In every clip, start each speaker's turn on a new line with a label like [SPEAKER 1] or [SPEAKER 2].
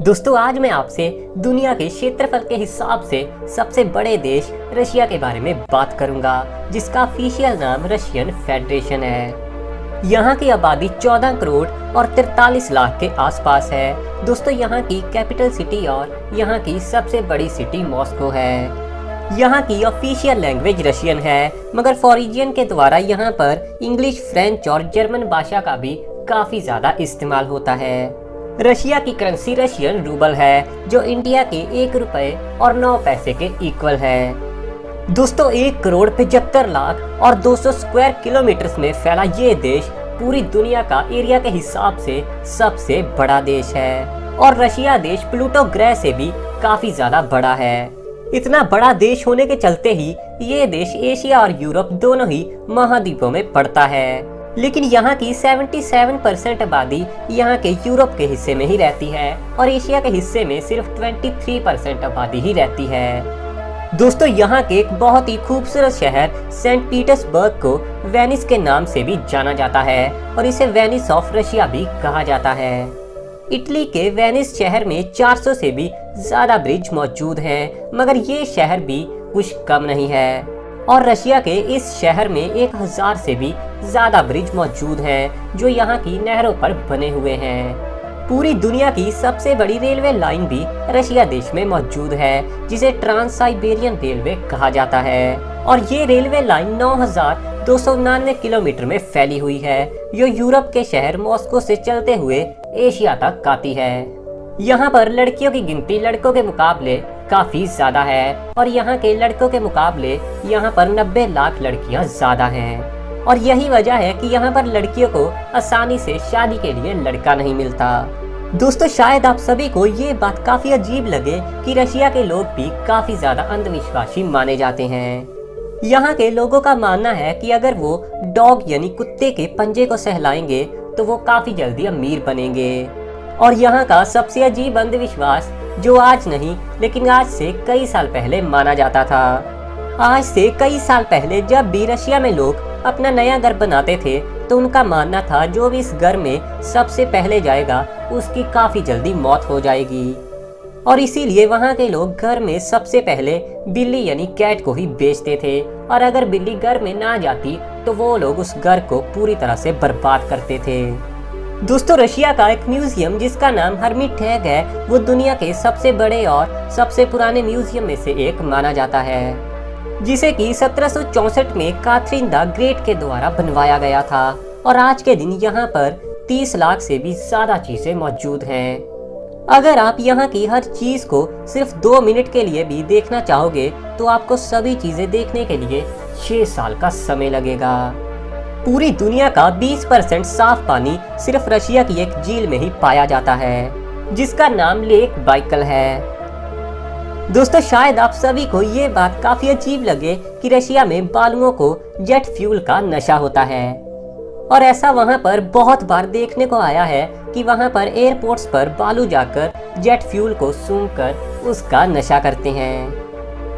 [SPEAKER 1] दोस्तों आज मैं आपसे दुनिया के क्षेत्रफल के हिसाब से सबसे बड़े देश रशिया के बारे में बात करूंगा, जिसका ऑफिशियल नाम रशियन फेडरेशन है। यहाँ की आबादी 14 करोड़ और 43 लाख के आसपास है। दोस्तों यहाँ की कैपिटल सिटी और यहाँ की सबसे बड़ी सिटी मॉस्को है। यहाँ की ऑफिशियल लैंग्वेज रशियन है, मगर फॉरेनियन के द्वारा यहाँ पर इंग्लिश, फ्रेंच और जर्मन भाषा का भी काफी ज्यादा इस्तेमाल होता है। रशिया की करेंसी रशियन रूबल है, जो इंडिया के 1 रुपए और 9 पैसे के इक्वल है। दोस्तों 1 करोड़ 75 लाख और 200 स्क्वायर किलोमीटर में फैला ये देश पूरी दुनिया का एरिया के हिसाब से सबसे बड़ा देश है। और रशिया देश प्लूटो ग्रह से भी काफी ज्यादा बड़ा है। इतना बड़ा देश होने के चलते ही ये देश एशिया और यूरोप दोनों ही महाद्वीपों में पड़ता है। लेकिन यहाँ की 77% आबादी यहाँ के यूरोप के हिस्से में ही रहती है और एशिया के हिस्से में सिर्फ 23% आबादी ही रहती है। दोस्तों यहाँ के एक बहुत ही खूबसूरत शहर सेंट पीटर्सबर्ग को वेनिस के नाम से भी जाना जाता है और इसे वेनिस ऑफ रशिया भी कहा जाता है। इटली के वेनिस शहर में 400 से भी ज्यादा ब्रिज मौजूद हैं, मगर ये शहर भी कुछ कम नहीं है। और रशिया के इस शहर में 1000 से भी ज्यादा ब्रिज मौजूद हैं, जो यहाँ की नहरों पर बने हुए हैं। पूरी दुनिया की सबसे बड़ी रेलवे लाइन भी रशिया देश में मौजूद है, जिसे ट्रांस साइबेरियन रेलवे कहा जाता है। और ये रेलवे लाइन 9299 किलोमीटर में फैली हुई है, जो यूरोप के शहर मॉस्को से चलते हुए एशिया तक आती है। यहाँ पर लड़कियों की गिनती लड़कों के मुकाबले काफी ज्यादा है और यहाँ के लड़कों के मुकाबले यहाँ पर 90 लाख लड़कियाँ ज्यादा हैं। और यही वजह है कि यहाँ पर लड़कियों को आसानी से शादी के लिए लड़का नहीं मिलता। दोस्तों शायद आप सभी को ये बात काफी अजीब लगे कि रशिया के लोग भी काफी ज्यादा अंधविश्वासी माने जाते हैं। यहाँ के लोगों का मानना है कि अगर वो डॉग यानी कुत्ते के पंजे को सहलाएंगे तो वो काफी जल्दी अमीर बनेंगे। और यहाँ का सबसे अजीब अंधविश्वास, जो आज नहीं लेकिन आज से कई साल पहले माना जाता था। आज से कई साल पहले जब भी रशिया में लोग अपना नया घर बनाते थे तो उनका मानना था जो भी इस घर में सबसे पहले जाएगा उसकी काफी जल्दी मौत हो जाएगी। और इसीलिए वहाँ के लोग घर में सबसे पहले बिल्ली यानी कैट को ही बेचते थे, और अगर बिल्ली घर में ना जाती तो वो लोग उस घर को पूरी तरह से बर्बाद करते थे। दोस्तों रशिया का एक म्यूजियम जिसका नाम हर्मिटेज है, वो दुनिया के सबसे बड़े और सबसे पुराने म्यूजियम में से एक माना जाता है, जिसे कि 1764 में काथरीन द ग्रेट के द्वारा बनवाया गया था। और आज के दिन यहाँ पर 30 लाख से भी ज्यादा चीजें मौजूद हैं। अगर आप यहाँ की हर चीज को सिर्फ 2 मिनट के लिए भी देखना चाहोगे तो आपको सभी चीजें देखने के लिए 6 साल का समय लगेगा। पूरी दुनिया का 20% साफ पानी सिर्फ रशिया की एक झील में ही पाया जाता है, जिसका नाम लेक बाइकल है। दोस्तों शायद आप सभी को ये बात काफी अजीब लगे कि रशिया में बालुओं को जेट फ्यूल का नशा होता है। और ऐसा वहाँ पर बहुत बार देखने को आया है कि वहाँ पर एयरपोर्ट्स पर बालू जाकर जेट फ्यूल को सूंघकर उसका नशा करते हैं।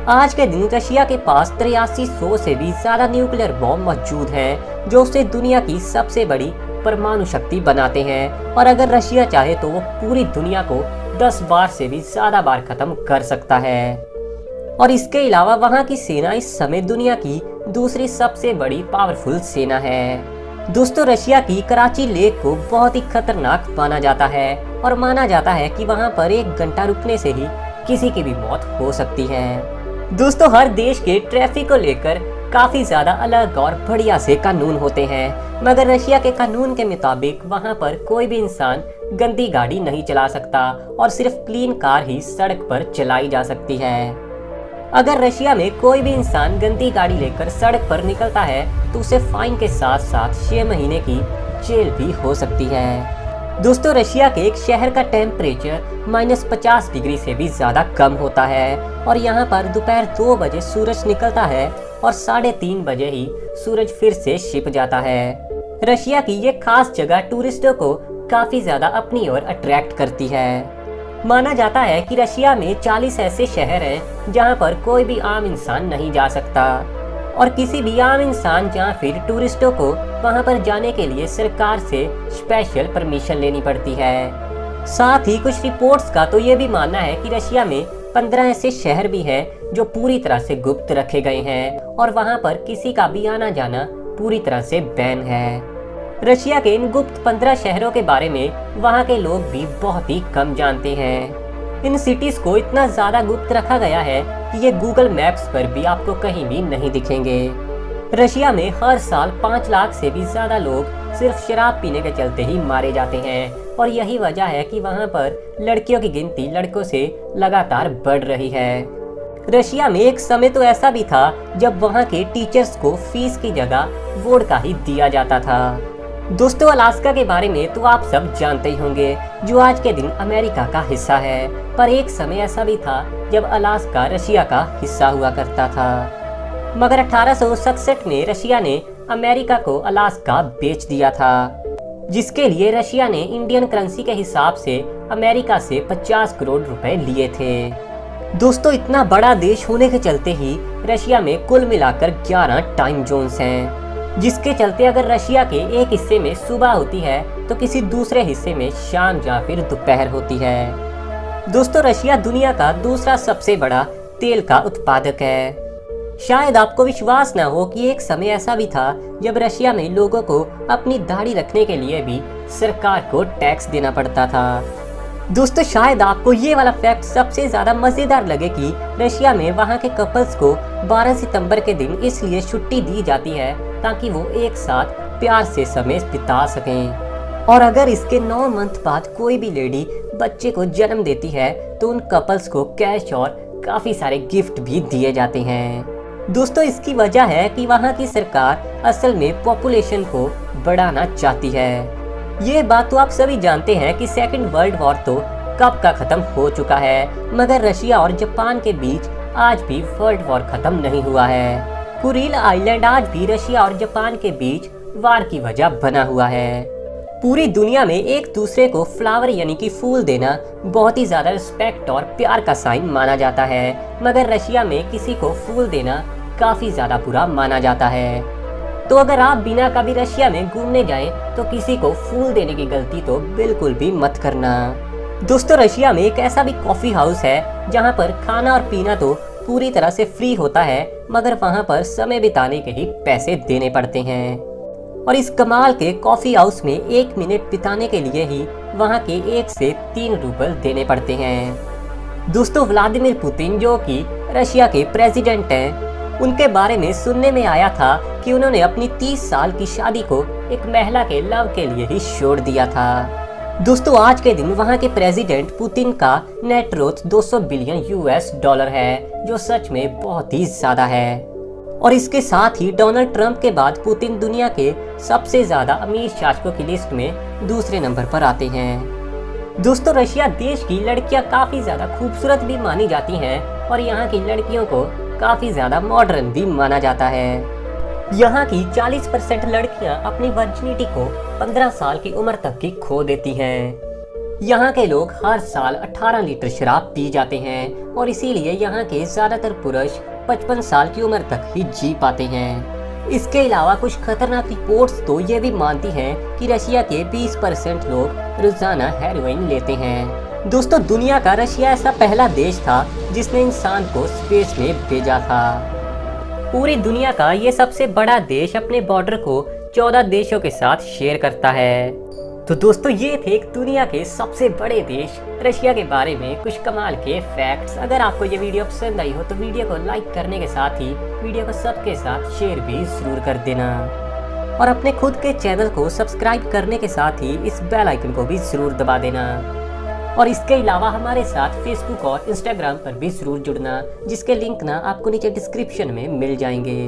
[SPEAKER 1] आज के दिन रशिया के पास 8300 से भी ज्यादा न्यूक्लियर बॉम्ब मौजूद हैं, जो उसे दुनिया की सबसे बड़ी परमाणु शक्ति बनाते हैं। और अगर रशिया चाहे तो वो पूरी दुनिया को 10 बार से भी ज्यादा बार खत्म कर सकता है। और इसके अलावा वहाँ की सेना इस समय दुनिया की दूसरी सबसे बड़ी पावरफुल सेना है। दोस्तों रशिया की कराची लेक को बहुत ही खतरनाक माना जाता है और माना जाता है कि वहाँ पर 1 घंटा रुकने से ही किसी की भी मौत हो सकती है। दोस्तों हर देश के ट्रैफिक को लेकर काफी ज्यादा अलग और बढ़िया से कानून होते हैं, मगर रशिया के कानून के मुताबिक वहाँ पर कोई भी इंसान गंदी गाड़ी नहीं चला सकता और सिर्फ क्लीन कार ही सड़क पर चलाई जा सकती है। अगर रशिया में कोई भी इंसान गंदी गाड़ी लेकर सड़क पर निकलता है तो उसे फाइन के साथ साथ 6 महीने की जेल भी हो सकती है। दोस्तों रशिया के एक शहर का टेम्परेचर -50 डिग्री से भी ज्यादा कम होता है और यहाँ पर दोपहर 2 बजे सूरज निकलता है और 3:30 बजे ही सूरज फिर से छिप जाता है। रशिया की ये खास जगह टूरिस्टों को काफी ज्यादा अपनी ओर अट्रैक्ट करती है। माना जाता है कि रशिया में 40 ऐसे शहर हैं जहाँ पर कोई भी आम इंसान नहीं जा सकता, और किसी भी आम इंसान या फिर टूरिस्टों को वहां पर जाने के लिए सरकार से स्पेशल परमिशन लेनी पड़ती है। साथ ही कुछ रिपोर्ट्स का तो ये भी मानना है कि रशिया में 15 ऐसे शहर भी हैं जो पूरी तरह से गुप्त रखे गए हैं और वहां पर किसी का भी आना जाना पूरी तरह से बैन है। रशिया के इन गुप्त 15 शहरों के बारे में वहां के लोग भी बहुत ही कम जानते हैं। इन सिटीज को इतना ज्यादा गुप्त रखा गया है कि ये गूगल मैप्स पर भी आपको कहीं भी नहीं दिखेंगे। रशिया में हर साल 5 लाख से भी ज्यादा लोग सिर्फ शराब पीने के चलते ही मारे जाते हैं और यही वजह है कि वहां पर लड़कियों की गिनती लड़कों से लगातार बढ़ रही है। रशिया में एक समय तो ऐसा भी था जब वहां के टीचर्स को फीस की जगह वोडका ही दिया जाता था। दोस्तों, अलास्का के बारे में तो आप सब जानते ही होंगे, जो आज के दिन अमेरिका का हिस्सा है। पर एक समय ऐसा भी था जब अलास्का रशिया का हिस्सा हुआ करता था, मगर 1867 में रशिया ने अमेरिका को अलास्का बेच दिया था, जिसके लिए रशिया ने इंडियन करेंसी के हिसाब से अमेरिका से 50 करोड़ रुपए लिए थे। दोस्तों, इतना बड़ा देश होने के चलते ही रशिया में कुल मिलाकर 11 टाइम जोन्स हैं, जिसके चलते अगर रशिया के एक हिस्से में सुबह होती है तो किसी दूसरे हिस्से में शाम या फिर दोपहर होती है। दोस्तों, रशिया दुनिया का दूसरा सबसे बड़ा तेल का उत्पादक है। शायद आपको विश्वास ना हो कि एक समय ऐसा भी था जब रशिया में लोगों को अपनी दाढ़ी रखने के लिए भी सरकार को टैक्स देना पड़ता था। दोस्तों, शायद आपको ये वाला फैक्ट सबसे ज्यादा मजेदार लगे कि रशिया में वहाँ के कपल्स को 12 सितंबर के दिन इसलिए छुट्टी दी जाती है ताकि वो एक साथ प्यार से समय बिता सकें। और अगर इसके 9 मंथ बाद कोई भी लेडी बच्चे को जन्म देती है तो उन कपल्स को कैश और काफी सारे गिफ्ट भी दिए जाते हैं। दोस्तों, इसकी वजह है कि वहाँ की सरकार असल में पॉपुलेशन को बढ़ाना चाहती है। ये बात तो आप सभी जानते हैं कि सेकंड वर्ल्ड वॉर तो कब का खत्म हो चुका है, मगर रशिया और जापान के बीच आज भी वर्ल्ड वॉर खत्म नहीं हुआ है। कुरिल आइलैंड आज भी रशिया और जापान के बीच वार की वजह बना हुआ है। पूरी दुनिया में एक दूसरे को फ्लावर यानी कि फूल देना बहुत ही ज्यादा रिस्पेक्ट और प्यार का साइन माना जाता है, मगर रशिया में किसी को फूल देना काफी ज्यादा बुरा माना जाता है। तो अगर आप बिना कभी रशिया में घूमने जाएं तो किसी को फूल देने की गलती तो बिल्कुल भी मत करना। दोस्तों, रशिया में एक ऐसा भी कॉफी हाउस है जहां पर खाना और पीना तो पूरी तरह से फ्री होता है, मगर वहां पर समय बिताने के ही पैसे देने पड़ते हैं। और इस कमाल के कॉफी हाउस में 1 मिनट बिताने के लिए ही वहाँ के 1 से 3 रूबल देने पड़ते हैं। दोस्तों, व्लादिमीर पुतिन जो कि रशिया के प्रेसिडेंट हैं, उनके बारे में सुनने में आया था कि उन्होंने अपनी 30 साल की शादी को एक महिला के लव के लिए ही छोड़ दिया था। दोस्तों, आज के दिन वहाँ के प्रेसिडेंट पुतिन का नेट वर्थ 200 बिलियन US$ है, जो सच में बहुत ही ज्यादा है। और इसके साथ ही डोनाल्ड ट्रंप के बाद पुतिन दुनिया के सबसे ज्यादा अमीर शासकों की लिस्ट में दूसरे नंबर पर आते हैं। दोस्तों, रशिया देश की लड़कियां काफी ज्यादा खूबसूरत भी मानी जाती हैं और यहाँ की लड़कियों को काफी ज्यादा मॉडर्न भी माना जाता है। यहाँ की 40% लड़कियां अपनी वर्जिनिटी को 15 साल की उम्र तक की खो देती हैं। यहाँ के लोग हर साल 18 लीटर शराब पी जाते हैं और इसीलिए यहाँ के ज्यादातर पुरुष 55 साल की उम्र तक ही जी पाते हैं। इसके अलावा कुछ खतरनाक रिपोर्ट्स तो ये भी मानती हैं कि रशिया के 20% लोग रोजाना हेरोइन लेते हैं। दोस्तों, दुनिया का रशिया ऐसा पहला देश था जिसने इंसान को स्पेस में भेजा था। पूरी दुनिया का ये सबसे बड़ा देश अपने बॉर्डर को 14 देशों के साथ शेयर करता है। तो दोस्तों, ये थे दुनिया के सबसे बड़े देश रशिया के बारे में कुछ कमाल के फैक्ट्स। अगर आपको ये वीडियो पसंद आई हो तो वीडियो को लाइक करने के साथ ही वीडियो को सबके साथ शेयर भी जरूर कर देना और अपने खुद के चैनल को सब्सक्राइब करने के साथ ही इस बेल आइकन को भी जरूर दबा देना। और इसके अलावा हमारे साथ फेसबुक और इंस्टाग्राम पर भी जरूर जुड़ना, जिसके लिंक ना आपको नीचे डिस्क्रिप्शन में मिल जाएंगे।